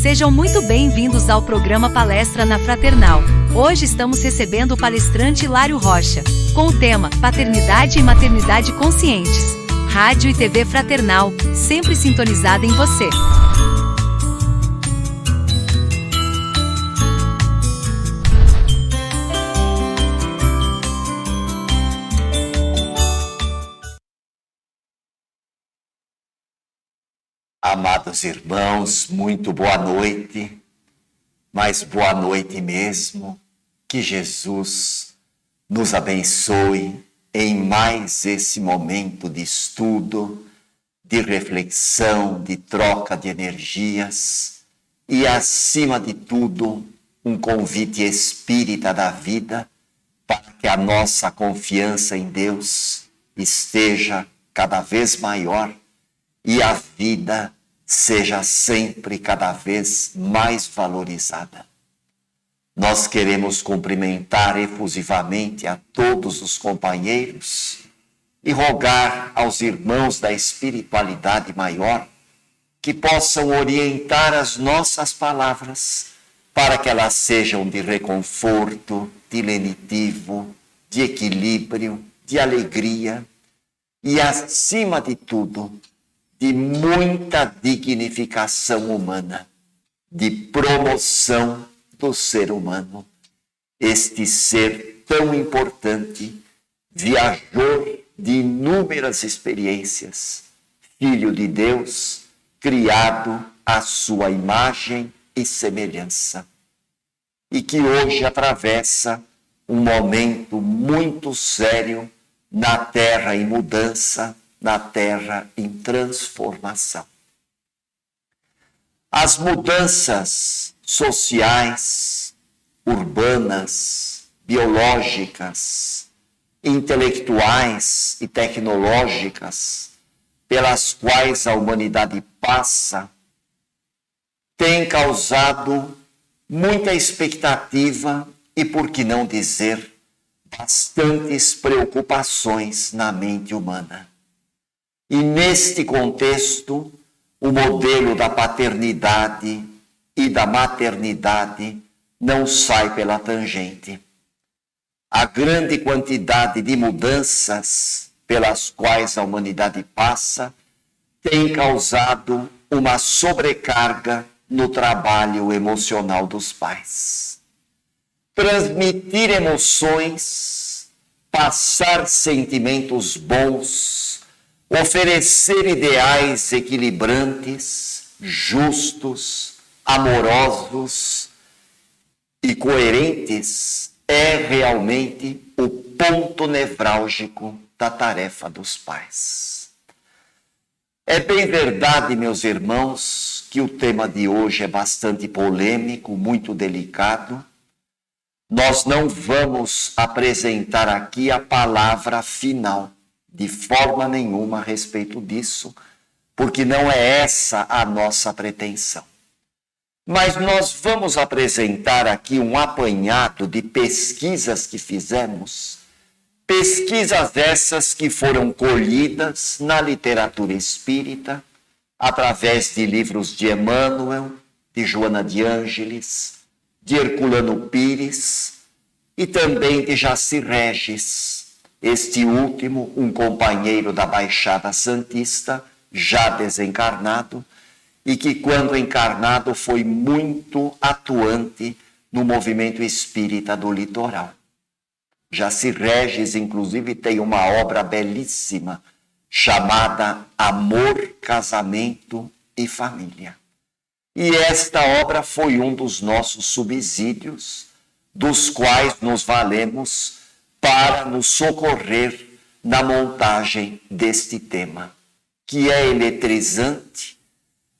Sejam muito bem-vindos ao programa Palestra na Fraternal. Hoje estamos recebendo o palestrante Hilário Rocha, com o tema Paternidade e Maternidade Conscientes. Rádio e TV Fraternal, sempre sintonizada em você. Amados irmãos, muito boa noite, mas boa noite mesmo. Que Jesus nos abençoe em mais esse momento de estudo, de reflexão, de troca de energias e, acima de tudo, um convite espírita da vida para que a nossa confiança em Deus esteja cada vez maior e a vida seja sempre cada vez mais valorizada. Nós queremos cumprimentar efusivamente a todos os companheiros e rogar aos irmãos da espiritualidade maior que possam orientar as nossas palavras para que elas sejam de reconforto, de lenitivo, de equilíbrio, de alegria e, acima de tudo, de muita dignificação humana, de promoção do ser humano. Este ser tão importante, viajor de inúmeras experiências, filho de Deus, criado à sua imagem e semelhança, e que hoje atravessa um momento muito sério na Terra em mudança, na Terra em transformação. As mudanças sociais, urbanas, biológicas, intelectuais e tecnológicas pelas quais a humanidade passa têm causado muita expectativa e, por que não dizer, bastantes preocupações na mente humana. E neste contexto, o modelo da paternidade e da maternidade não sai pela tangente. A grande quantidade de mudanças pelas quais a humanidade passa tem causado uma sobrecarga no trabalho emocional dos pais. Transmitir emoções, passar sentimentos bons, oferecer ideais equilibrantes, justos, amorosos e coerentes é realmente o ponto nevrálgico da tarefa dos pais. É bem verdade, meus irmãos, que o tema de hoje é bastante polêmico, muito delicado. Nós não vamos apresentar aqui a palavra final, de forma nenhuma a respeito disso, porque não é essa a nossa pretensão. Mas nós vamos apresentar aqui um apanhado de pesquisas que fizemos, pesquisas essas que foram colhidas na literatura espírita, através de livros de Emmanuel, de Joana de Ângeles, de Herculano Pires e também de Jaci Regis. Este último, um companheiro da Baixada Santista, já desencarnado, e que, quando encarnado, foi muito atuante no movimento espírita do litoral. Jaci Regis, inclusive, tem uma obra belíssima chamada Amor, Casamento e Família. E esta obra foi um dos nossos subsídios, dos quais nos valemos para nos socorrer na montagem deste tema, que é eletrizante,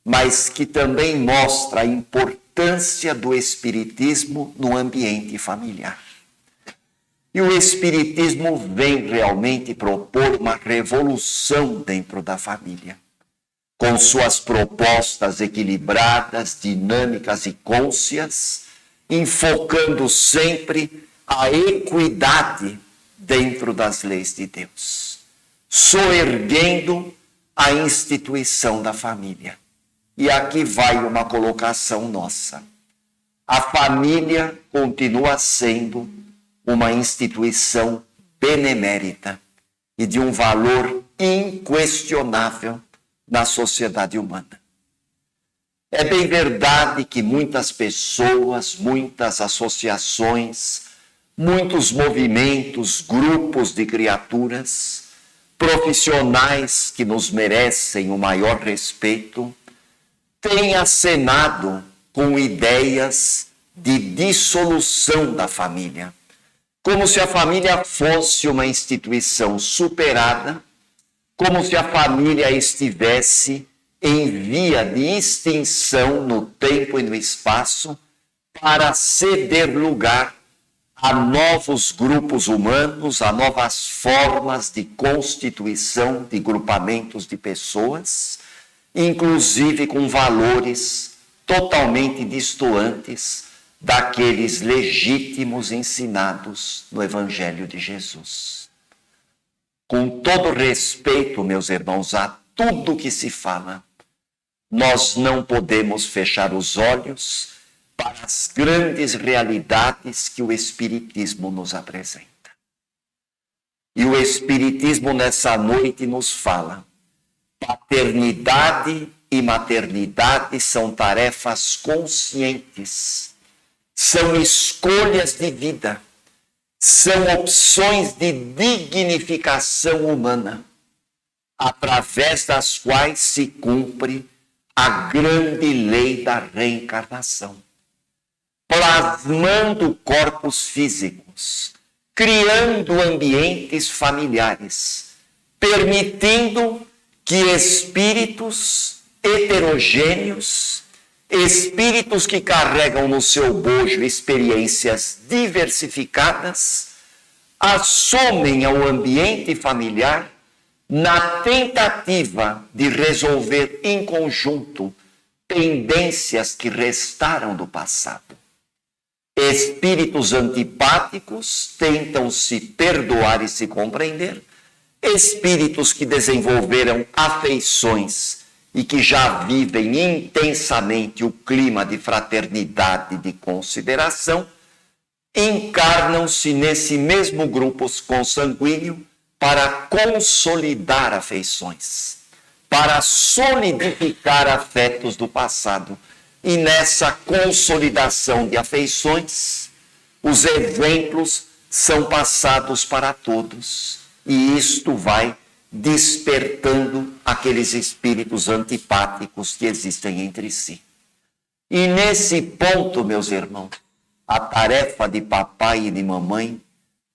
mas que também mostra a importância do espiritismo no ambiente familiar. E o espiritismo vem realmente propor uma revolução dentro da família, com suas propostas equilibradas, dinâmicas e cônscias, enfocando sempre a equidade dentro das leis de Deus, soerguendo a instituição da família, E aqui vai uma colocação nossa. A família continua sendo uma instituição benemérita e de um valor inquestionável na sociedade humana. É bem verdade que muitas pessoas, muitas associações, muitos movimentos, grupos de criaturas, profissionais que nos merecem o maior respeito, têm acenado com ideias de dissolução da família, como se a família fosse uma instituição superada, como se a família estivesse em via de extinção no tempo e no espaço, para ceder lugar a novos grupos humanos, a novas formas de constituição de grupamentos de pessoas, inclusive com valores totalmente distantes daqueles legítimos ensinados no Evangelho de Jesus. Com todo respeito, meus irmãos, a tudo que se fala, nós não podemos fechar os olhos para as grandes realidades que o Espiritismo nos apresenta. E o Espiritismo nessa noite nos fala: paternidade e maternidade são tarefas conscientes, são escolhas de vida, são opções de dignificação humana, através das quais se cumpre a grande lei da reencarnação, plasmando corpos físicos, criando ambientes familiares, permitindo que espíritos heterogêneos, espíritos que carregam no seu bojo experiências diversificadas, assumem ao ambiente familiar na tentativa de resolver em conjunto pendências que restaram do passado. Espíritos antipáticos tentam se perdoar e se compreender. Espíritos que desenvolveram afeições e que já vivem intensamente o clima de fraternidade e de consideração, encarnam-se nesse mesmo grupo consanguíneo para consolidar afeições, para solidificar afetos do passado. E nessa consolidação de afeições, os exemplos são passados para todos. E isto vai despertando aqueles espíritos antipáticos que existem entre si. E nesse ponto, meus irmãos, a tarefa de papai e de mamãe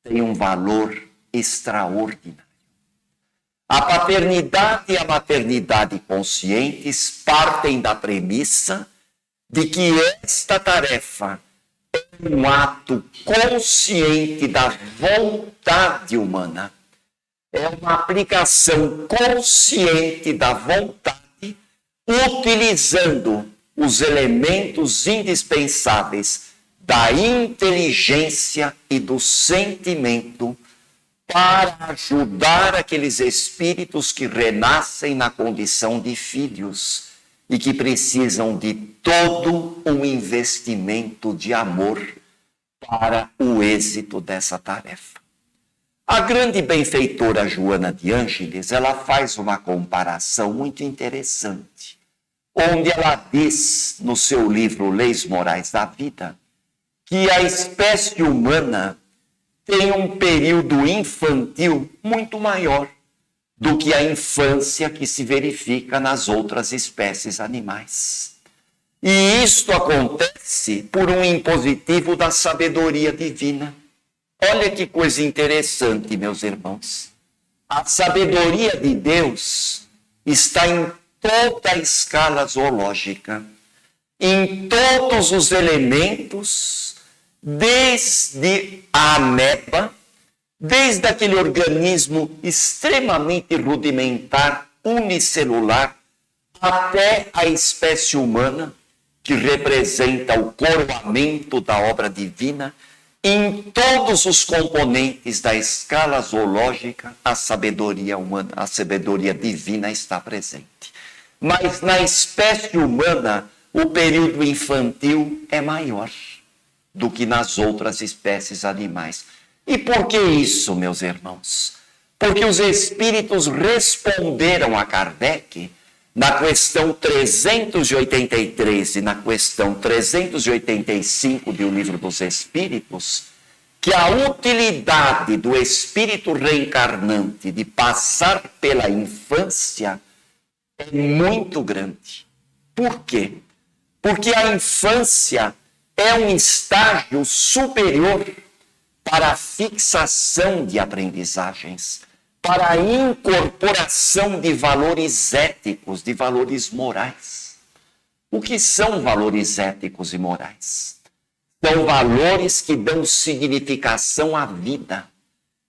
tem um valor extraordinário. A paternidade e a maternidade conscientes partem da premissa de que esta tarefa é um ato consciente da vontade humana. É uma aplicação consciente da vontade, utilizando os elementos indispensáveis da inteligência e do sentimento para ajudar aqueles espíritos que renascem na condição de filhos e que precisam de todo um investimento de amor para o êxito dessa tarefa. A grande benfeitora Joana de Ângeles, ela faz uma comparação muito interessante, onde ela diz no seu livro Leis Morais da Vida que a espécie humana tem um período infantil muito maior do que a infância que se verifica nas outras espécies animais. E isto acontece por um impositivo da sabedoria divina. Olha que coisa interessante, meus irmãos. A sabedoria de Deus está em toda a escala zoológica, em todos os elementos, desde a ameba, desde aquele organismo extremamente rudimentar, unicelular, até a espécie humana, que representa o coroamento da obra divina. Em todos os componentes da escala zoológica, a sabedoria humana, a sabedoria divina está presente. Mas na espécie humana, o período infantil é maior do que nas outras espécies animais. E por que isso, meus irmãos? Porque os espíritos responderam a Kardec na questão 383 e na questão 385 do Livro dos Espíritos, que a utilidade do espírito reencarnante de passar pela infância é muito grande. Por quê? Porque a infância é um estágio superior para a fixação de aprendizagens, para a incorporação de valores éticos, de valores morais. O que são valores éticos e morais? São valores que dão significação à vida.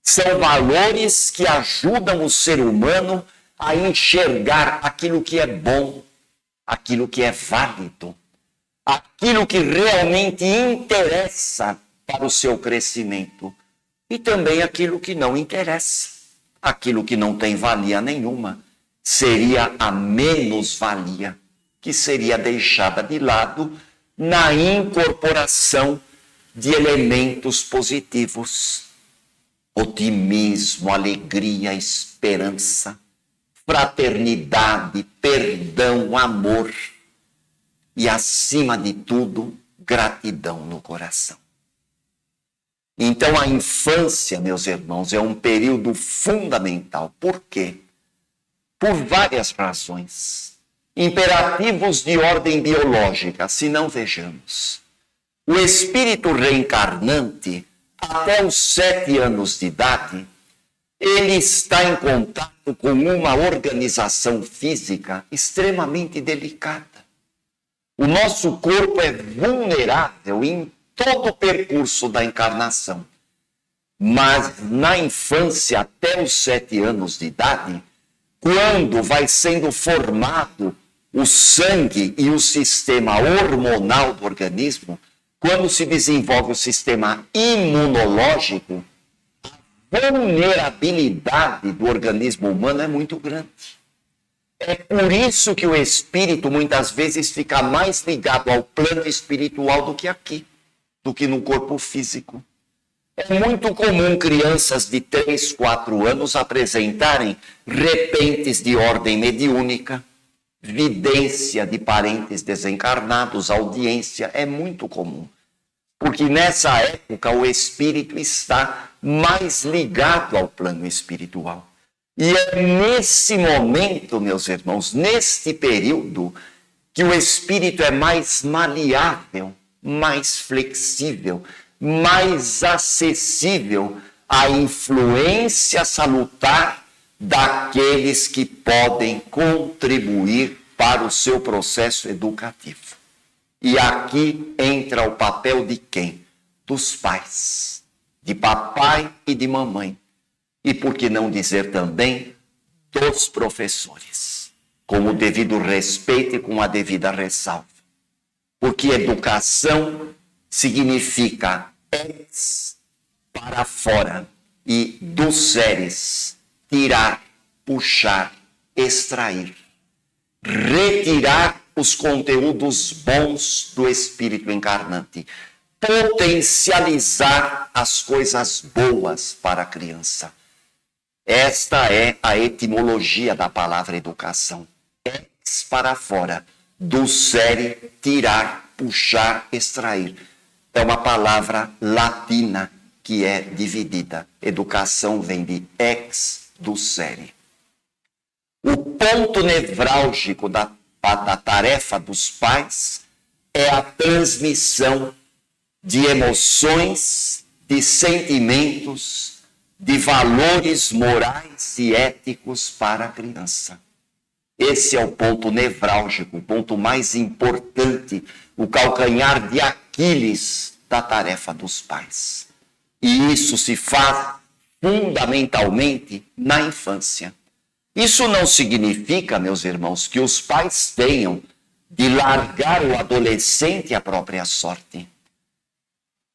São valores que ajudam o ser humano a enxergar aquilo que é bom, aquilo que é válido, aquilo que realmente interessa para o seu crescimento e também aquilo que não interessa, aquilo que não tem valia nenhuma, seria a menos-valia, que seria deixada de lado na incorporação de elementos positivos. Otimismo, alegria, esperança, fraternidade, perdão, amor e, acima de tudo, gratidão no coração. Então, a infância, meus irmãos, é um período fundamental. Por quê? Por várias razões. Imperativos de ordem biológica, se não vejamos. O espírito reencarnante, até os 7 anos de idade, ele está em contato com uma organização física extremamente delicada. O nosso corpo é vulnerável em todo o percurso da encarnação. Mas na infância, até os 7 anos de idade, quando vai sendo formado o sangue e o sistema hormonal do organismo, quando se desenvolve o sistema imunológico, a vulnerabilidade do organismo humano é muito grande. É por isso que o espírito muitas vezes fica mais ligado ao plano espiritual do que aqui, do que no corpo físico. É muito comum crianças de 3, 4 anos apresentarem repentes de ordem mediúnica, vidência de parentes desencarnados, audiência, é muito comum. Porque nessa época o espírito está mais ligado ao plano espiritual. E é nesse momento, meus irmãos, neste período, que o espírito é mais maleável, mais flexível, mais acessível à influência salutar daqueles que podem contribuir para o seu processo educativo. E aqui entra o papel de quem? Dos pais, de papai e de mamãe. E por que não dizer também dos professores, com o devido respeito e com a devida ressalva. Porque educação significa ex para fora e dos seres, tirar, puxar, extrair, retirar os conteúdos bons do espírito encarnante, potencializar as coisas boas para a criança. Esta é a etimologia da palavra educação. Ex para fora, do sere, tirar, puxar, extrair. É uma palavra latina que é dividida. Educação vem de ex, do sere. O ponto nevrálgico da tarefa dos pais é a transmissão de emoções, de sentimentos, de valores morais e éticos para a criança. Esse é o ponto nevrálgico, o ponto mais importante, o calcanhar de Aquiles da tarefa dos pais. E isso se faz fundamentalmente na infância. Isso não significa, meus irmãos, que os pais tenham de largar o adolescente à própria sorte,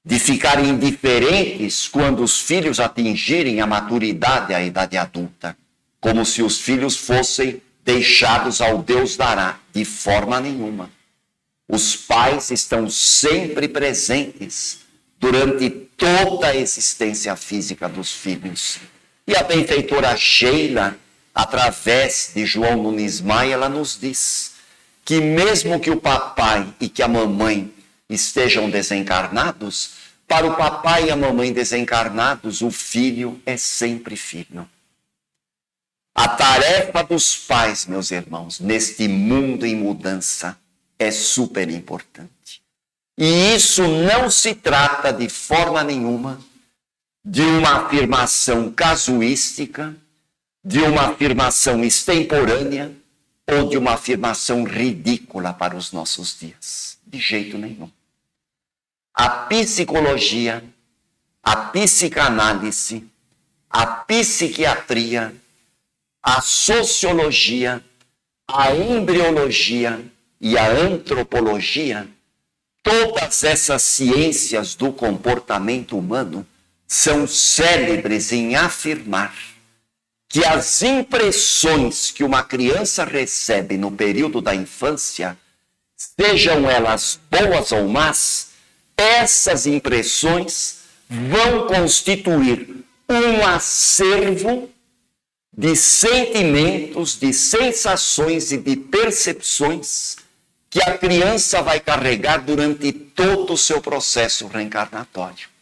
de ficarem indiferentes quando os filhos atingirem a maturidade, a idade adulta, como se os filhos fossem deixados ao Deus dará, de forma nenhuma. Os pais estão sempre presentes durante toda a existência física dos filhos. E a benfeitora Sheila, através de João Nunes Maia, ela nos diz que mesmo que o papai e que a mamãe estejam desencarnados, para o papai e a mamãe desencarnados, o filho é sempre filho. A tarefa dos pais, meus irmãos, neste mundo em mudança, é super importante. E isso não se trata de forma nenhuma de uma afirmação casuística, de uma afirmação extemporânea ou de uma afirmação ridícula para os nossos dias. De jeito nenhum. A psicologia, a psicanálise, a psiquiatria, a sociologia, a embriologia e a antropologia, todas essas ciências do comportamento humano são célebres em afirmar que as impressões que uma criança recebe no período da infância, sejam elas boas ou más, essas impressões vão constituir um acervo de sentimentos, de sensações e de percepções que a criança vai carregar durante todo o seu processo reencarnatório.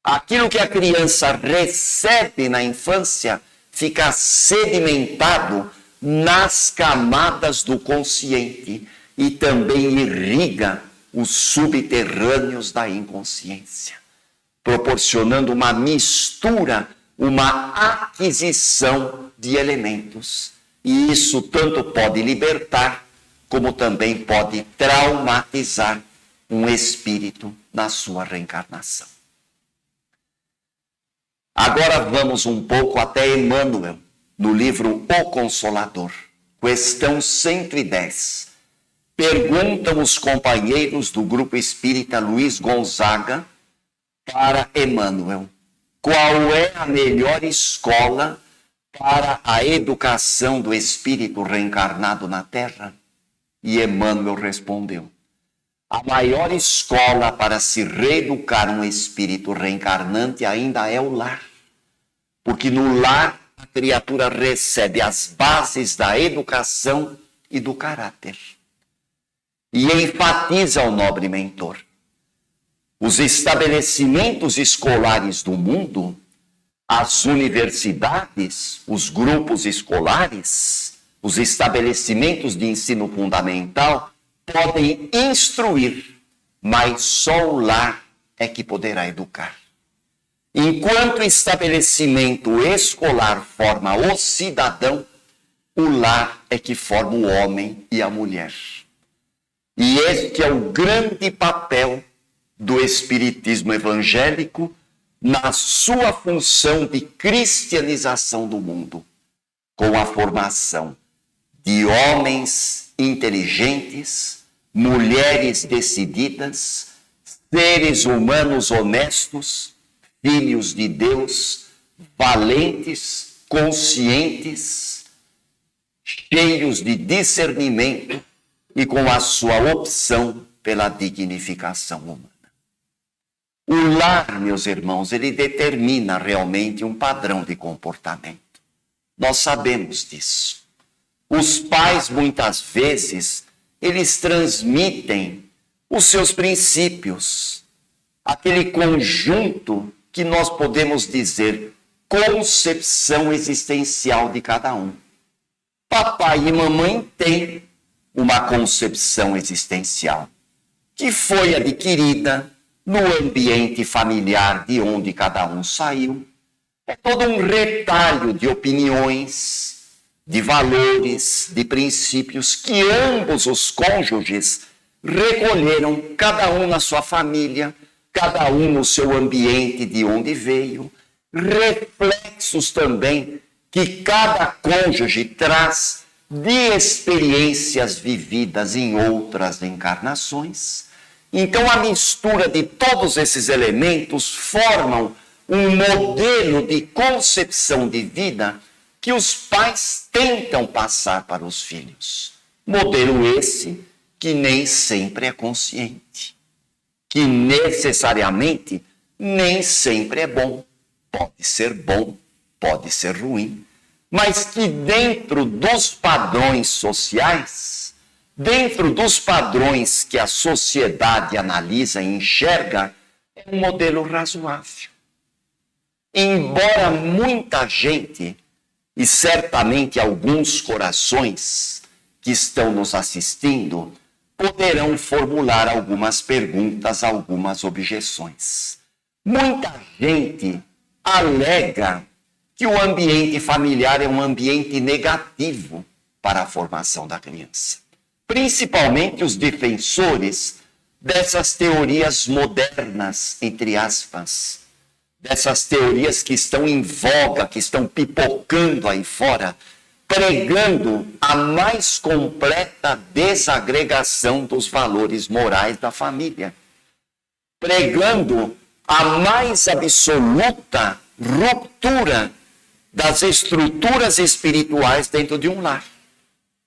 Aquilo que a criança recebe na infância fica sedimentado nas camadas do consciente e também irriga os subterrâneos da inconsciência, proporcionando uma mistura, uma aquisição de elementos. E isso tanto pode libertar, como também pode traumatizar um espírito na sua reencarnação. Agora vamos um pouco até Emmanuel, no livro O Consolador, questão 110. Perguntam os companheiros do grupo espírita Luiz Gonzaga para Emmanuel: qual é a melhor escola para a educação do espírito reencarnado na Terra? E Emmanuel respondeu: a maior escola para se reeducar um espírito reencarnante ainda é o lar. Porque no lar a criatura recebe as bases da educação e do caráter. E enfatiza o nobre mentor: os estabelecimentos escolares do mundo, as universidades, os grupos escolares, os estabelecimentos de ensino fundamental podem instruir, mas só o lar é que poderá educar. Enquanto o estabelecimento escolar forma o cidadão, o lar é que forma o homem e a mulher. E este é o grande papel do espiritismo evangélico na sua função de cristianização do mundo, com a formação de homens inteligentes, mulheres decididas, seres humanos honestos, filhos de Deus, valentes, conscientes, cheios de discernimento e com a sua opção pela dignificação humana. O lar, meus irmãos, ele determina realmente um padrão de comportamento. Nós sabemos disso. Os pais, muitas vezes, eles transmitem os seus princípios, aquele conjunto que nós podemos dizer concepção existencial de cada um. Papai e mamãe têm uma concepção existencial que foi adquirida no ambiente familiar de onde cada um saiu. É todo um retalho de opiniões, de valores, de princípios que ambos os cônjuges recolheram, cada um na sua família, cada um no seu ambiente de onde veio, reflexos também que cada cônjuge traz de experiências vividas em outras encarnações. Então, a mistura de todos esses elementos formam um modelo de concepção de vida que os pais tentam passar para os filhos. Modelo esse que nem sempre é consciente, que necessariamente nem sempre é bom. Pode ser ruim, mas que dentro dos padrões sociais, dentro dos padrões que a sociedade analisa e enxerga, é um modelo razoável. Embora muita gente, e certamente alguns corações que estão nos assistindo, poderão formular algumas perguntas, algumas objeções. Muita gente alega que o ambiente familiar é um ambiente negativo para a formação da criança. Principalmente os defensores dessas teorias modernas, entre aspas, dessas teorias que estão em voga, que estão pipocando aí fora, pregando a mais completa desagregação dos valores morais da família, pregando a mais absoluta ruptura das estruturas espirituais dentro de um lar.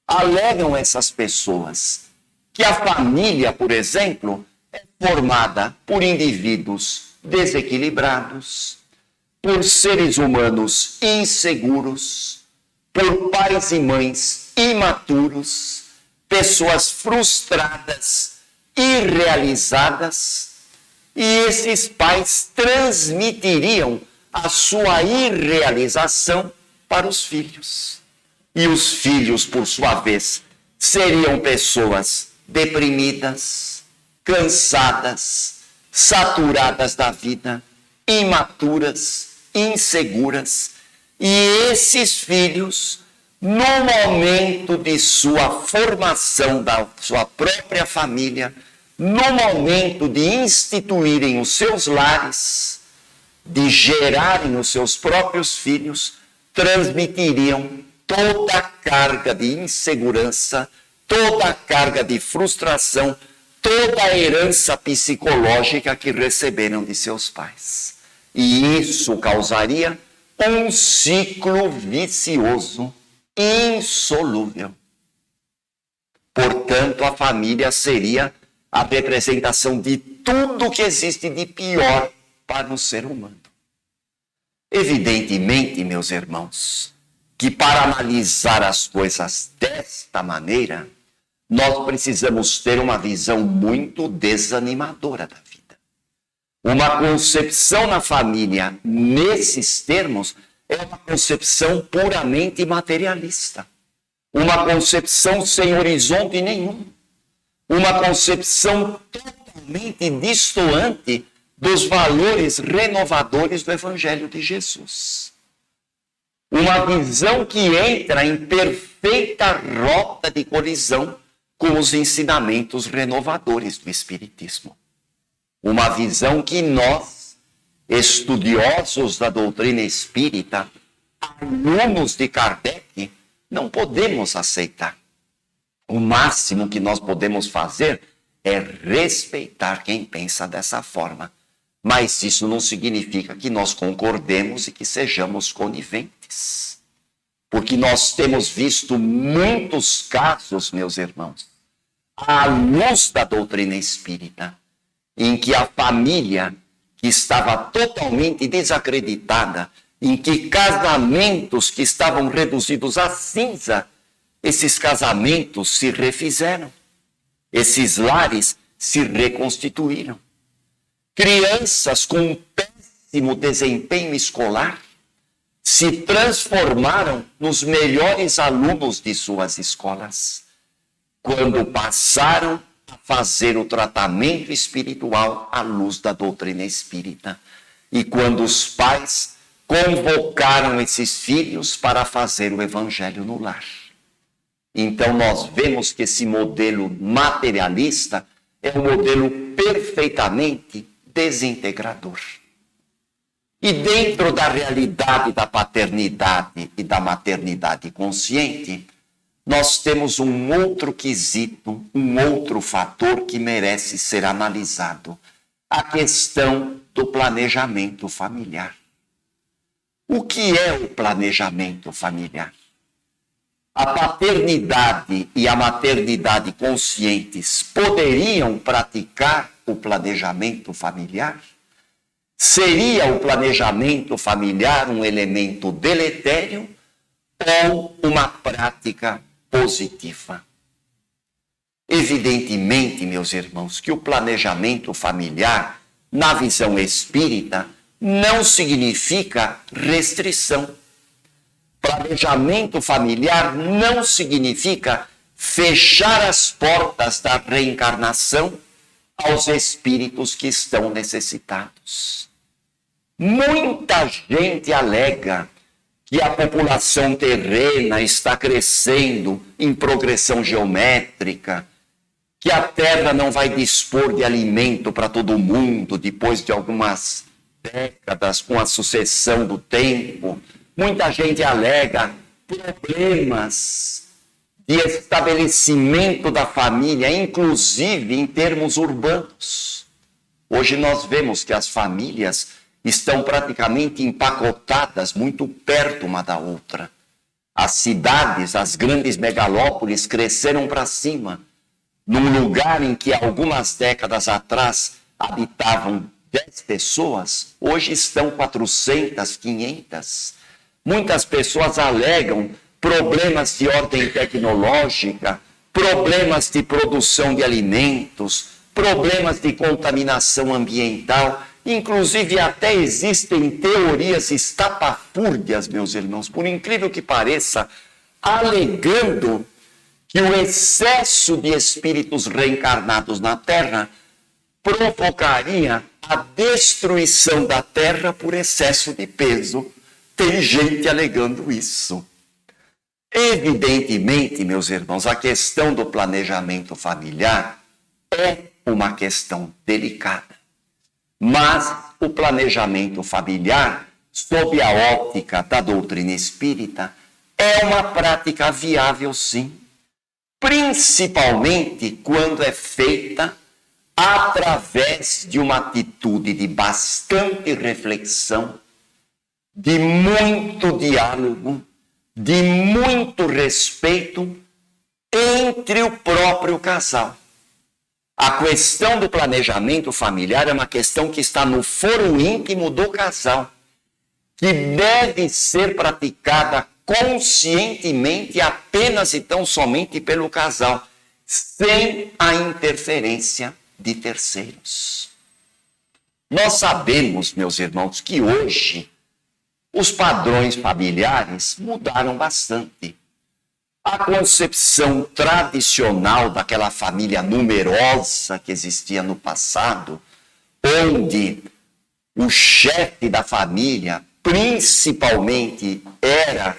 Alegam essas pessoas que a família, por exemplo, é formada por indivíduos desequilibrados, por seres humanos inseguros, por pais e mães imaturos, pessoas frustradas, irrealizadas, e esses pais transmitiriam a sua irrealização para os filhos. E os filhos, por sua vez, seriam pessoas deprimidas, cansadas, saturadas da vida, imaturas, inseguras. E esses filhos, no momento de sua formação da sua própria família, no momento de instituírem os seus lares, de gerarem os seus próprios filhos, transmitiriam toda a carga de insegurança, toda a carga de frustração, toda a herança psicológica que receberam de seus pais. E isso causaria um ciclo vicioso, insolúvel. Portanto, a família seria a representação de tudo que existe de pior para o ser humano. Evidentemente, meus irmãos, que para analisar as coisas desta maneira, nós precisamos ter uma visão muito desanimadora da vida. Uma concepção na família, nesses termos, é uma concepção puramente materialista. Uma concepção sem horizonte nenhum. Uma concepção totalmente distoante dos valores renovadores do Evangelho de Jesus. Uma visão que entra em perfeita rota de colisão com os ensinamentos renovadores do Espiritismo. Uma visão que nós, estudiosos da doutrina espírita, alunos de Kardec, não podemos aceitar. O máximo que nós podemos fazer é respeitar quem pensa dessa forma. Mas isso não significa que nós concordemos e que sejamos coniventes. Porque nós temos visto muitos casos, meus irmãos, à luz da doutrina espírita, em que a família, que estava totalmente desacreditada, em que casamentos que estavam reduzidos a cinza, esses casamentos se refizeram, esses lares se reconstituíram. Crianças com péssimo desempenho escolar se transformaram nos melhores alunos de suas escolas, quando passaram a fazer o tratamento espiritual à luz da doutrina espírita, e quando os pais convocaram esses filhos para fazer o evangelho no lar. Então nós vemos que esse modelo materialista é um modelo perfeitamente desintegrador. E dentro da realidade da paternidade e da maternidade consciente, nós temos um outro quesito, um outro fator que merece ser analisado: a questão do planejamento familiar. O que é o planejamento familiar? A paternidade e a maternidade conscientes poderiam praticar o planejamento familiar? Seria o planejamento familiar um elemento deletério ou uma prática positiva? Evidentemente, meus irmãos, que o planejamento familiar, na visão espírita, não significa restrição. Planejamento familiar não significa fechar as portas da reencarnação aos espíritos que estão necessitados. Muita gente alega que a população terrena está crescendo em progressão geométrica, que a Terra não vai dispor de alimento para todo mundo depois de algumas décadas com a sucessão do tempo. Muita gente alega problemas de estabelecimento da família, inclusive em termos urbanos. Hoje nós vemos que as famílias estão praticamente empacotadas muito perto uma da outra. As cidades, as grandes megalópolis cresceram para cima, num lugar em que algumas décadas atrás habitavam 10 pessoas, hoje estão 400, 500. Muitas pessoas alegam problemas de ordem tecnológica, problemas de produção de alimentos, problemas de contaminação ambiental. Inclusive, até existem teorias estapafúrdias, meus irmãos, por incrível que pareça, alegando que o excesso de espíritos reencarnados na Terra provocaria a destruição da Terra por excesso de peso. Tem gente alegando isso. Evidentemente, meus irmãos, a questão do planejamento familiar é uma questão delicada. Mas o planejamento familiar, sob a óptica da doutrina espírita, é uma prática viável, sim. Principalmente quando é feita através de uma atitude de bastante reflexão, de muito diálogo, de muito respeito entre o próprio casal. A questão do planejamento familiar é uma questão que está no foro íntimo do casal, que deve ser praticada conscientemente apenas e tão somente pelo casal, sem a interferência de terceiros. Nós sabemos, meus irmãos, que hoje os padrões familiares mudaram bastante. A concepção tradicional daquela família numerosa que existia no passado, onde o chefe da família principalmente era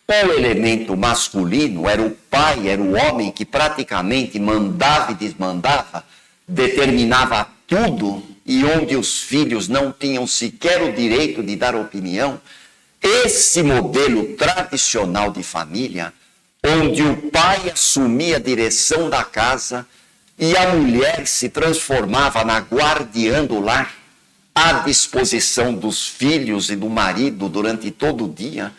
o elemento masculino, era o pai, era o homem que praticamente mandava e desmandava, determinava tudo, e onde os filhos não tinham sequer o direito de dar opinião. Esse modelo tradicional de família, onde o pai assumia a direção da casa e a mulher se transformava na guardiã do lar, à disposição dos filhos e do marido durante todo o dia,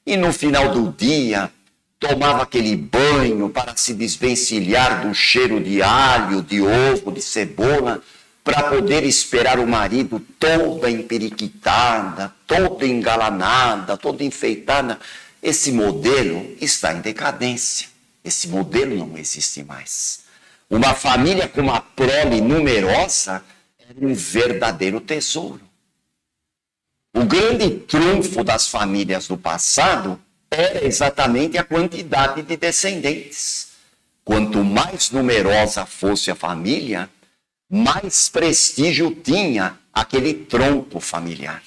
e no final do dia tomava aquele banho para se desvencilhar do cheiro de alho, de ovo, de cebola, para poder esperar o marido toda emperiquitada, toda engalanada, toda enfeitada. Esse modelo está em decadência. Esse modelo não existe mais. Uma família com uma prole numerosa era um verdadeiro tesouro. O grande trunfo das famílias do passado era exatamente a quantidade de descendentes. Quanto mais numerosa fosse a família, mais prestígio tinha aquele tronco familiar.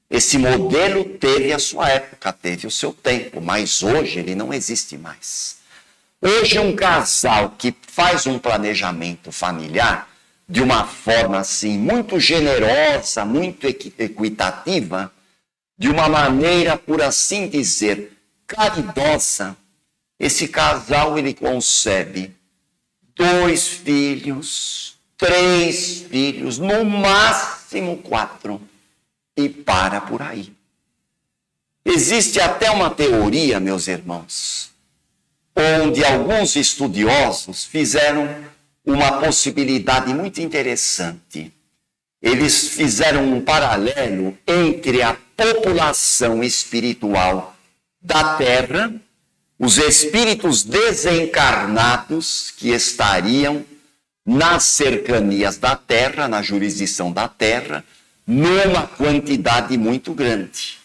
Esse modelo teve a sua época, teve o seu tempo, mas hoje ele não existe mais. Hoje um casal que faz um planejamento familiar de uma forma assim muito generosa, muito equitativa, de uma maneira, por assim dizer, caridosa, esse casal ele concebe 2 filhos, 3 filhos, no máximo 4, e para por aí. Existe até uma teoria, meus irmãos, onde alguns estudiosos fizeram uma possibilidade muito interessante. Eles fizeram um paralelo entre a população espiritual da Terra, os espíritos desencarnados que estariam nas cercanias da Terra, na jurisdição da Terra, numa quantidade muito grande.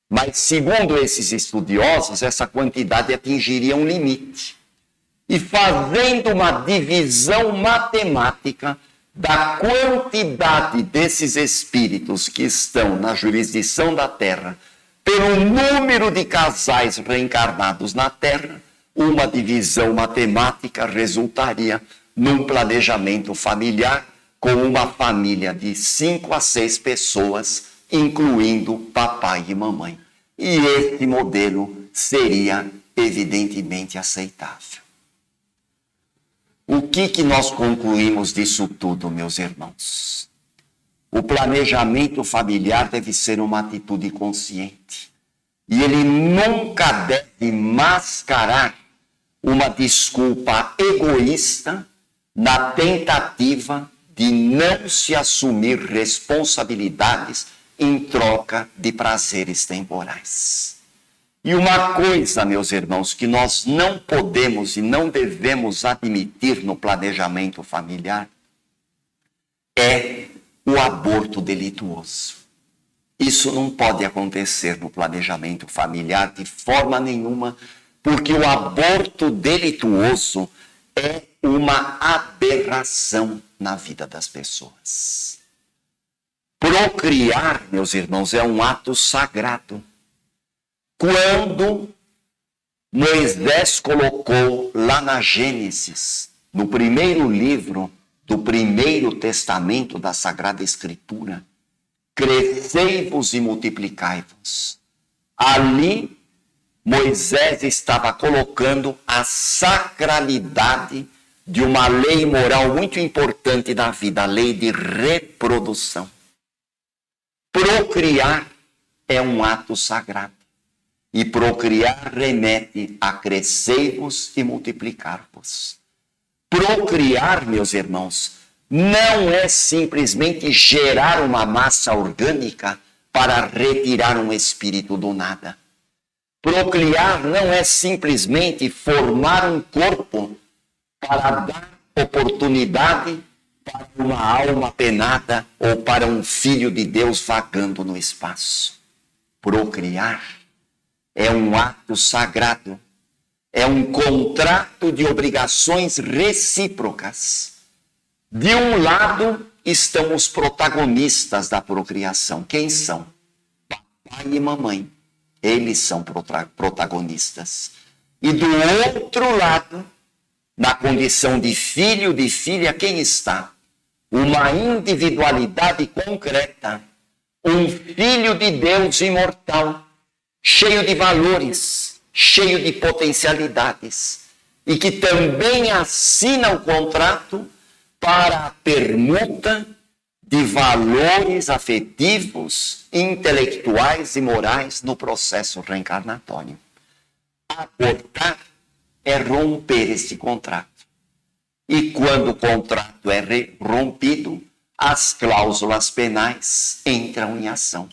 Mas, segundo esses estudiosos, essa quantidade atingiria um limite. E fazendo uma divisão matemática da quantidade desses espíritos que estão na jurisdição da Terra, pelo número de casais reencarnados na Terra, uma divisão matemática resultaria num planejamento familiar com uma família de 5 a 6 pessoas, incluindo papai e mamãe. E esse modelo seria evidentemente aceitável. O que nós concluímos disso tudo, meus irmãos? O planejamento familiar deve ser uma atitude consciente. E ele nunca deve mascarar uma desculpa egoísta na tentativa de não se assumir responsabilidades em troca de prazeres temporais. E uma coisa, meus irmãos, que nós não podemos e não devemos admitir no planejamento familiar é o aborto delituoso. Isso não pode acontecer no planejamento familiar de forma nenhuma, porque o aborto delituoso é uma aberração na vida das pessoas. Procriar, meus irmãos, é um ato sagrado. Quando Moisés colocou lá na Gênesis, no primeiro livro do Primeiro Testamento da Sagrada Escritura, crescei-vos e multiplicai-vos. Ali, Moisés estava colocando a sacralidade de uma lei moral muito importante da vida, a lei de reprodução. Procriar é um ato sagrado. E procriar remete a crescei-vos e multiplicar-vos. Procriar, meus irmãos, não é simplesmente gerar uma massa orgânica para retirar um espírito do nada. Procriar não é simplesmente formar um corpo para dar oportunidade para uma alma penada ou para um filho de Deus vagando no espaço. Procriar é um ato sagrado, é um contrato de obrigações recíprocas. De um lado estão os protagonistas da procriação. Quem são? Papai e mamãe. Eles são protagonistas. E do outro lado, na condição de filho, de filha, quem está? Uma individualidade concreta. Um filho de Deus imortal, cheio de valores, cheio de potencialidades, e que também assina o contrato para a permuta de valores afetivos, intelectuais e morais no processo reencarnatório. Abortar é romper esse contrato. E quando o contrato é rompido, as cláusulas penais entram em ação,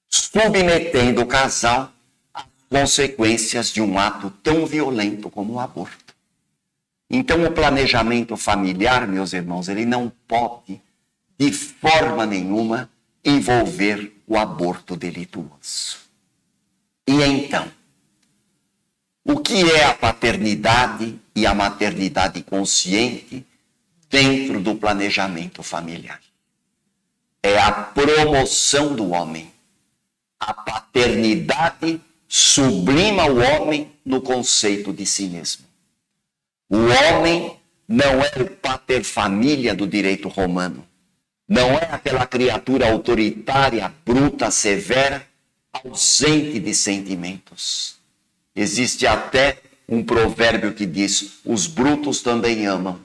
submetendo o casal às consequências de um ato tão violento como o aborto. Então, o planejamento familiar, meus irmãos, ele não pode, de forma nenhuma, envolver o aborto delituoso. E então, o que é a paternidade e a maternidade consciente dentro do planejamento familiar? É a promoção do homem. A paternidade sublima o homem no conceito de si mesmo. O homem não é o pater familia do direito romano. Não é aquela criatura autoritária, bruta, severa, ausente de sentimentos. Existe até um provérbio que diz: os brutos também amam,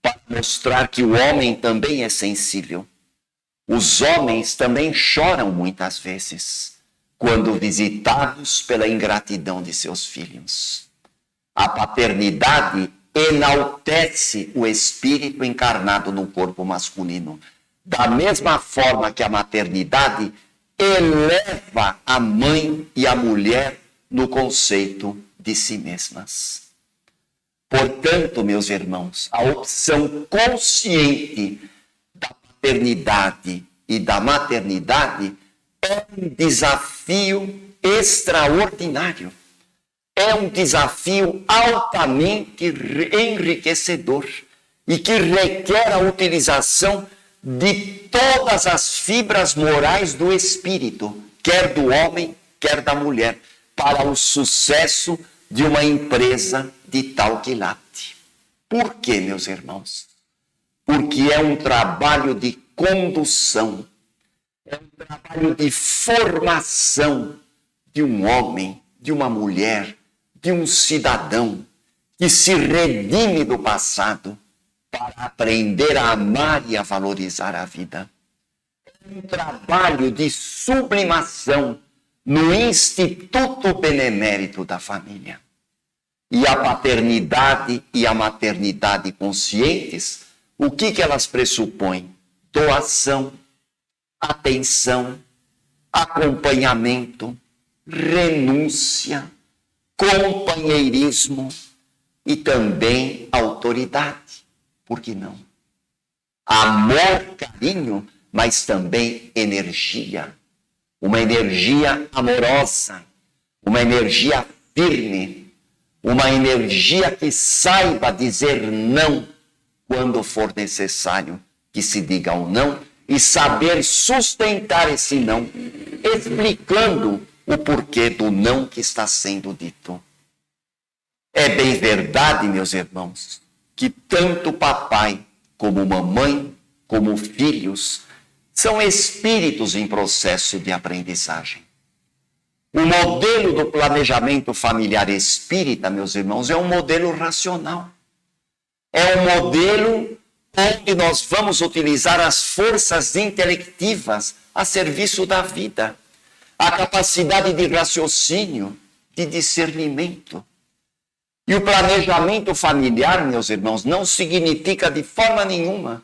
para mostrar que o homem também é sensível. Os homens também choram muitas vezes, quando visitados pela ingratidão de seus filhos. A paternidade enaltece o espírito encarnado no corpo masculino, da mesma forma que a maternidade eleva a mãe e a mulher no conceito de si mesmas. Portanto, meus irmãos, a opção consciente da paternidade e da maternidade é um desafio extraordinário. É um desafio altamente enriquecedor e que requer a utilização de todas as fibras morais do espírito, quer do homem, quer da mulher, para o sucesso de uma empresa de tal quilate. Por quê, meus irmãos? Porque é um trabalho de condução, é um trabalho de formação de um homem, de uma mulher, de um cidadão que se redime do passado para aprender a amar e a valorizar a vida. É um trabalho de sublimação no Instituto Benemérito da Família. E a paternidade e a maternidade conscientes, o que elas pressupõem? Doação, atenção, acompanhamento, renúncia, companheirismo e também autoridade. Por que não? Amor, carinho, mas também energia. Uma energia amorosa, uma energia firme, uma energia que saiba dizer não quando for necessário que se diga um não e saber sustentar esse não, explicando o porquê do não que está sendo dito. É bem verdade, meus irmãos, que tanto papai como mamãe, como filhos, são espíritos em processo de aprendizagem. O modelo do planejamento familiar espírita, meus irmãos, é um modelo racional. É um modelo onde nós vamos utilizar as forças intelectivas a serviço da vida, a capacidade de raciocínio, de discernimento. E o planejamento familiar, meus irmãos, não significa de forma nenhuma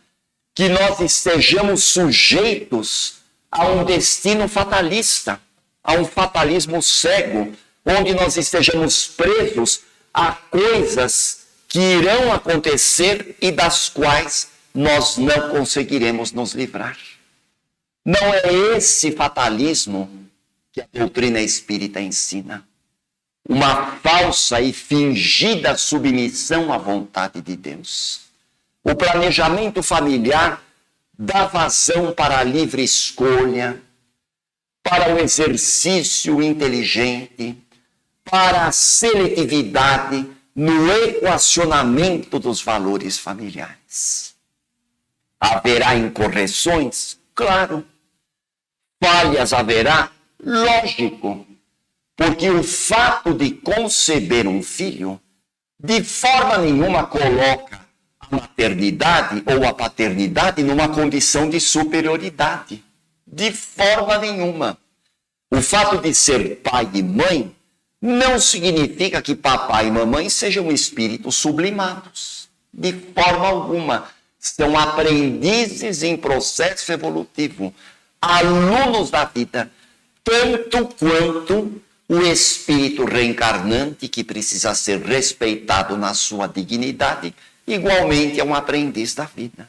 que nós estejamos sujeitos a um destino fatalista, a um fatalismo cego, onde nós estejamos presos a coisas que irão acontecer e das quais nós não conseguiremos nos livrar. Não é esse fatalismo que a doutrina espírita ensina. Uma falsa e fingida submissão à vontade de Deus. O planejamento familiar dá vazão para a livre escolha, para o exercício inteligente, para a seletividade no equacionamento dos valores familiares. Haverá incorreções? Claro. Falhas haverá? Lógico. Porque o fato de conceber um filho, de forma nenhuma coloca a maternidade ou a paternidade numa condição de superioridade. De forma nenhuma. O fato de ser pai e mãe não significa que papai e mamãe sejam espíritos sublimados. De forma alguma. São aprendizes em processo evolutivo, alunos da vida, tanto quanto o espírito reencarnante que precisa ser respeitado na sua dignidade, igualmente é um aprendiz da vida.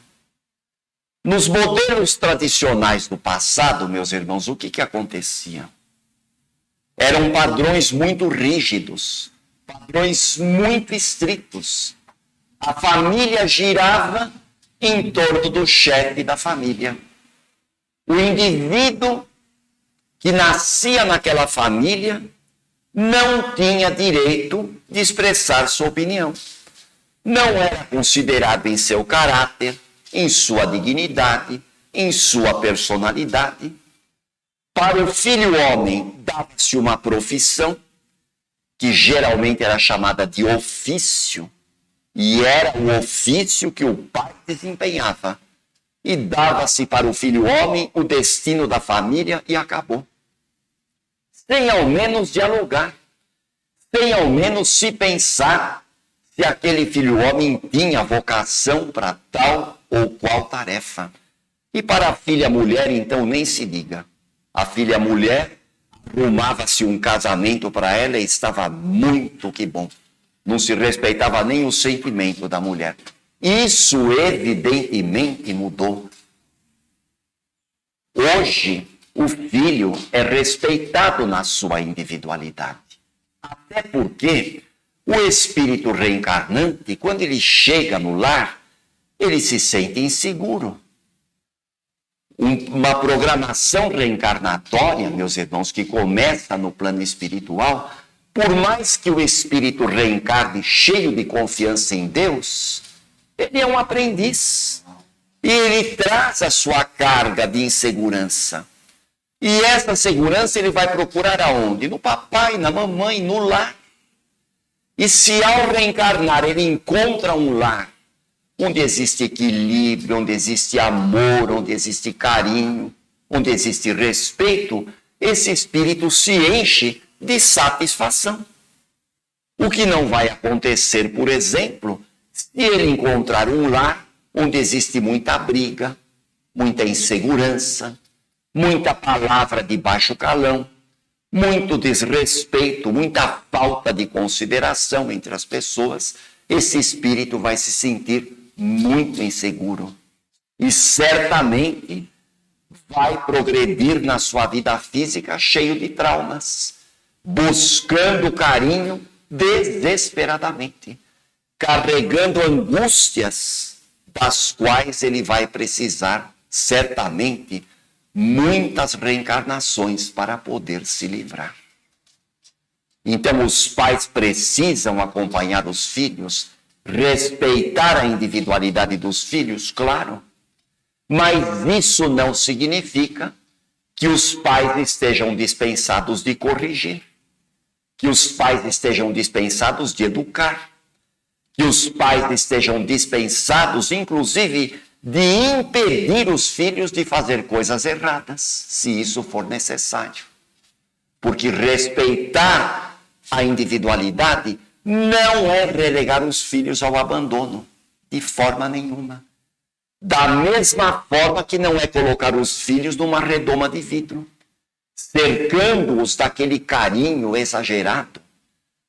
Nos modelos tradicionais do passado, meus irmãos, o que acontecia? Eram padrões muito rígidos, padrões muito estritos. A família girava em torno do chefe da família. O indivíduo que nascia naquela família não tinha direito de expressar sua opinião. Não era considerado em seu caráter, em sua dignidade, em sua personalidade. Para o filho homem, dava-se uma profissão, que geralmente era chamada de ofício, e era o ofício que o pai desempenhava. E dava-se para o filho homem o destino da família e acabou. sem ao menos dialogar, sem ao menos se pensar se aquele filho homem tinha vocação para tal ou qual tarefa. E para a filha mulher, então, nem se diga. A filha mulher arrumava-se um casamento para ela e estava muito que bom. Não se respeitava nem o sentimento da mulher. Isso evidentemente mudou. Hoje, o filho é respeitado na sua individualidade. Até porque o espírito reencarnante, quando ele chega no lar, ele se sente inseguro. Uma programação reencarnatória, meus irmãos, que começa no plano espiritual, por mais que o espírito reencarne cheio de confiança em Deus, ele é um aprendiz. E ele traz a sua carga de insegurança. E essa segurança ele vai procurar aonde? No papai, na mamãe, no lar. E se ao reencarnar ele encontra um lar onde existe equilíbrio, onde existe amor, onde existe carinho, onde existe respeito, esse espírito se enche de satisfação. O que não vai acontecer, por exemplo, se ele encontrar um lar onde existe muita briga, muita insegurança, muita palavra de baixo calão, muito desrespeito, muita falta de consideração entre as pessoas, esse espírito vai se sentir muito inseguro. E certamente vai progredir na sua vida física cheio de traumas, buscando carinho desesperadamente, carregando angústias das quais ele vai precisar, certamente, muitas reencarnações para poder se livrar. Então, os pais precisam acompanhar os filhos, respeitar a individualidade dos filhos, claro, mas isso não significa que os pais estejam dispensados de corrigir, que os pais estejam dispensados de educar, que os pais estejam dispensados, inclusive, de impedir os filhos de fazer coisas erradas, se isso for necessário. Porque respeitar a individualidade não é relegar os filhos ao abandono, de forma nenhuma. Da mesma forma que não é colocar os filhos numa redoma de vidro, cercando-os daquele carinho exagerado,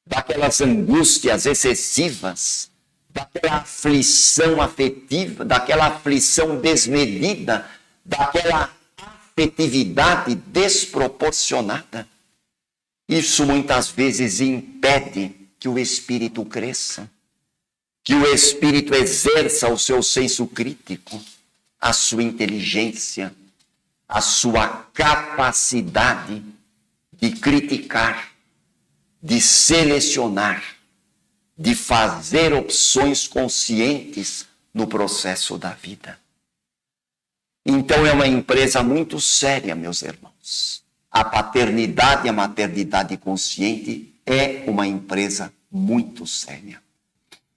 daquelas angústias excessivas, daquela aflição afetiva, daquela aflição desmedida, daquela afetividade desproporcionada. Isso muitas vezes impede que o espírito cresça, que o espírito exerça o seu senso crítico, a sua inteligência, a sua capacidade de criticar, de selecionar, de fazer opções conscientes no processo da vida. Então é uma empresa muito séria, meus irmãos. A paternidade e a maternidade consciente é uma empresa muito séria.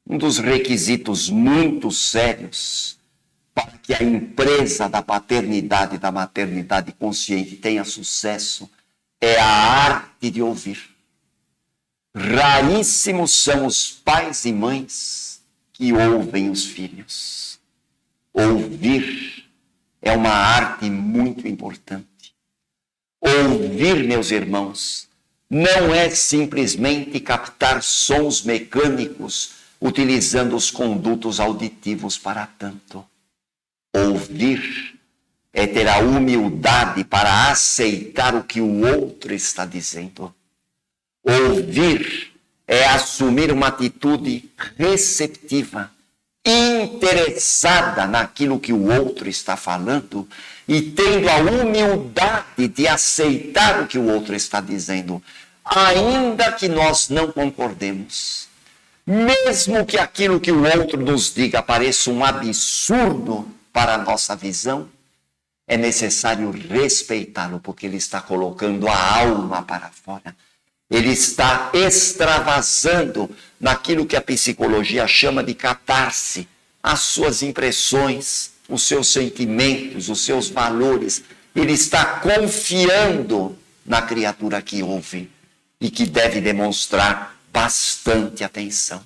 Um dos requisitos muito sérios para que a empresa da paternidade e da maternidade consciente tenha sucesso é a arte de ouvir. Raríssimos são os pais e mães que ouvem os filhos. Ouvir é uma arte muito importante. Ouvir, meus irmãos, não é simplesmente captar sons mecânicos utilizando os condutos auditivos para tanto. Ouvir é ter a humildade para aceitar o que o outro está dizendo. Ouvir é assumir uma atitude receptiva, interessada naquilo que o outro está falando e tendo a humildade de aceitar o que o outro está dizendo, ainda que nós não concordemos. Mesmo que aquilo que o outro nos diga pareça um absurdo para a nossa visão, é necessário respeitá-lo, porque ele está colocando a alma para fora. Ele está extravasando naquilo que a psicologia chama de catarse, as suas impressões, os seus sentimentos, os seus valores. Ele está confiando na criatura que ouve e que deve demonstrar bastante atenção.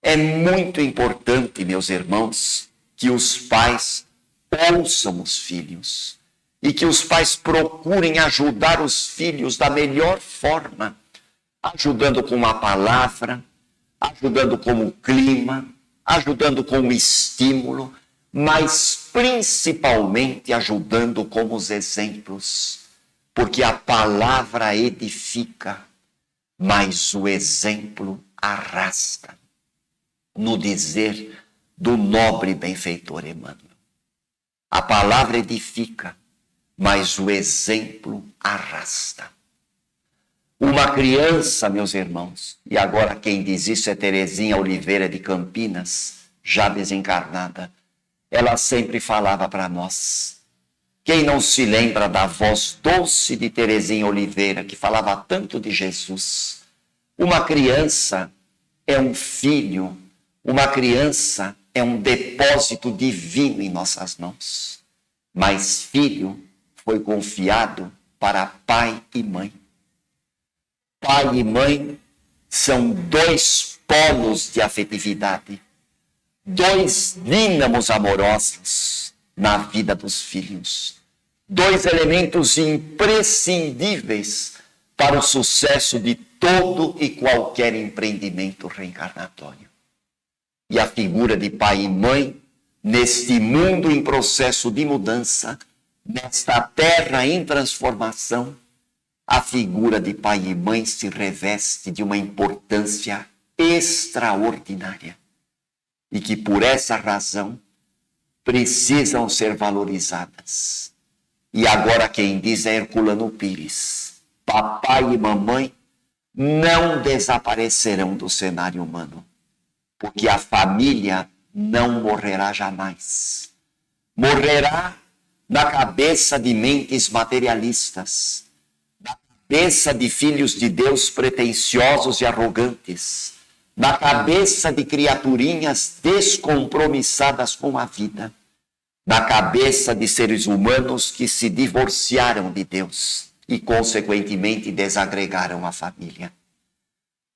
É muito importante, meus irmãos, que os pais ouçam os filhos e que os pais procurem ajudar os filhos da melhor forma, ajudando com uma palavra, ajudando com o clima, ajudando com o estímulo, mas principalmente ajudando com os exemplos, porque a palavra edifica, mas o exemplo arrasta, no dizer do nobre benfeitor Emmanuel. A palavra edifica, mas o exemplo arrasta. Uma criança, meus irmãos, e agora quem diz isso é Terezinha Oliveira de Campinas, já desencarnada, ela sempre falava para nós. Quem não se lembra da voz doce de Terezinha Oliveira, que falava tanto de Jesus? Uma criança é um filho, uma criança é um depósito divino em nossas mãos. Mas filho foi confiado para pai e mãe. Pai e mãe são dois polos de afetividade, dois dínamos amorosos na vida dos filhos, dois elementos imprescindíveis para o sucesso de todo e qualquer empreendimento reencarnatório. E a figura de pai e mãe, neste mundo em processo de mudança, nesta terra em transformação, a figura de pai e mãe se reveste de uma importância extraordinária e que, por essa razão, precisam ser valorizadas. E agora quem diz é Herculano Pires. Papai e mamãe não desaparecerão do cenário humano, porque a família não morrerá jamais. Morrerá na cabeça de mentes materialistas, na cabeça de filhos de Deus pretensiosos e arrogantes, na cabeça de criaturinhas descompromissadas com a vida, na cabeça de seres humanos que se divorciaram de Deus e, consequentemente, desagregaram a família.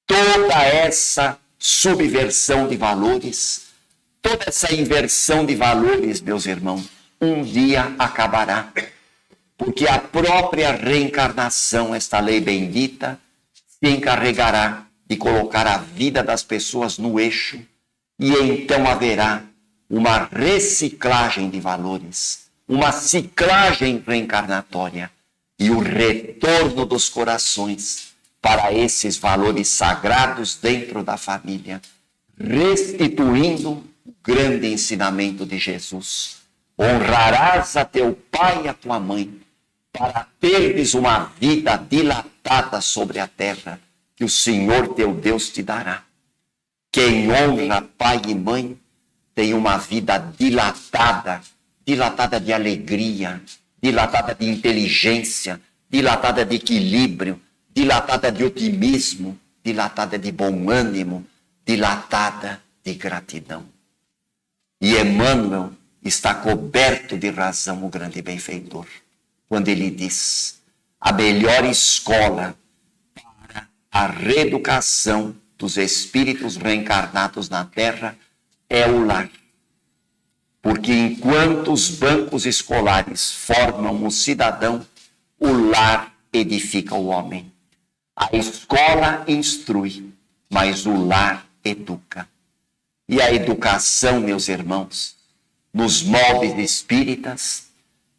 Toda essa subversão de valores, toda essa inversão de valores, meus irmãos, um dia acabará. Porque a própria reencarnação, esta lei bendita, se encarregará de colocar a vida das pessoas no eixo e então haverá uma reciclagem de valores, uma ciclagem reencarnatória e o retorno dos corações para esses valores sagrados dentro da família, restituindo o grande ensinamento de Jesus. Honrarás a teu pai e a tua mãe, para teres uma vida dilatada sobre a terra, que o Senhor teu Deus te dará. Quem honra pai e mãe tem uma vida dilatada, dilatada de alegria, dilatada de inteligência, dilatada de equilíbrio, dilatada de otimismo, dilatada de bom ânimo, dilatada de gratidão. E Emmanuel está coberto de razão, o grande benfeitor, quando ele diz: a melhor escola para a reeducação dos espíritos reencarnados na Terra é o lar. Porque enquanto os bancos escolares formam o cidadão, o lar edifica o homem. A escola instrui, mas o lar educa. E a educação, meus irmãos, nos moldes espíritas,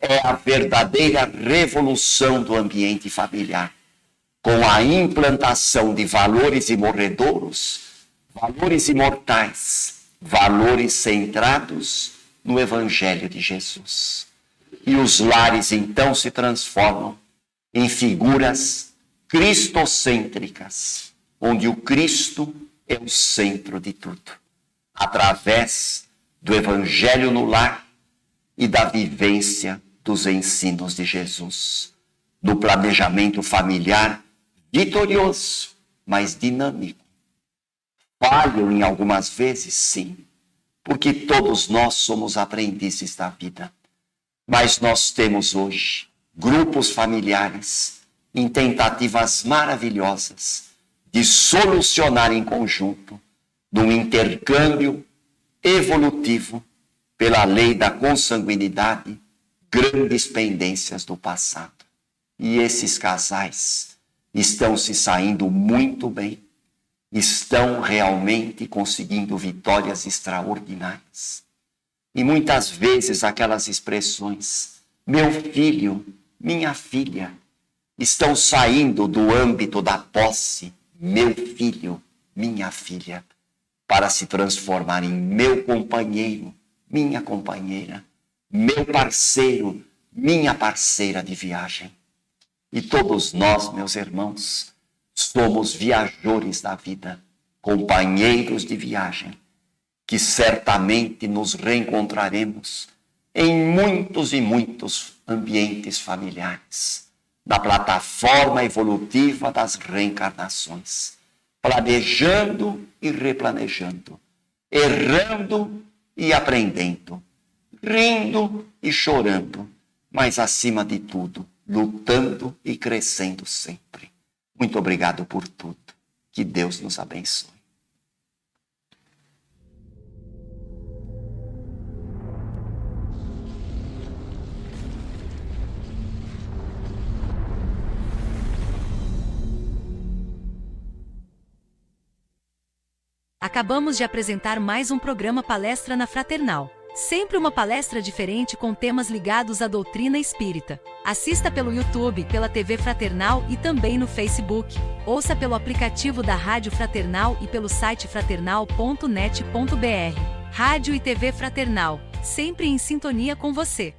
é a verdadeira revolução do ambiente familiar, com a implantação de valores imorredouros, valores imortais, valores centrados no Evangelho de Jesus. E os lares então se transformam em figuras cristocêntricas, onde o Cristo é o centro de tudo, através do Evangelho no lar e da vivência dos ensinos de Jesus, no planejamento familiar vitorioso, mas dinâmico. Falham em algumas vezes, sim, porque todos nós somos aprendizes da vida. Mas nós temos hoje grupos familiares em tentativas maravilhosas de solucionar em conjunto, num intercâmbio evolutivo, pela lei da consanguinidade, grandes pendências do passado. E esses casais estão se saindo muito bem, estão realmente conseguindo vitórias extraordinárias. E muitas vezes aquelas expressões, meu filho, minha filha, estão saindo do âmbito da posse, meu filho, minha filha, para se transformar em meu companheiro, minha companheira, meu parceiro, minha parceira de viagem. E todos nós, meus irmãos, somos viajores da vida, companheiros de viagem, que certamente nos reencontraremos em muitos e muitos ambientes familiares, na plataforma evolutiva das reencarnações, planejando e replanejando, errando e aprendendo, rindo e chorando, mas acima de tudo, lutando e crescendo sempre. Muito obrigado por tudo. Que Deus nos abençoe. Acabamos de apresentar mais um programa Palestra na Fraternal. Sempre uma palestra diferente com temas ligados à doutrina espírita. Assista pelo YouTube, pela TV Fraternal e também no Facebook. Ouça pelo aplicativo da Rádio Fraternal e pelo site fraternal.net.br. Rádio e TV Fraternal, sempre em sintonia com você.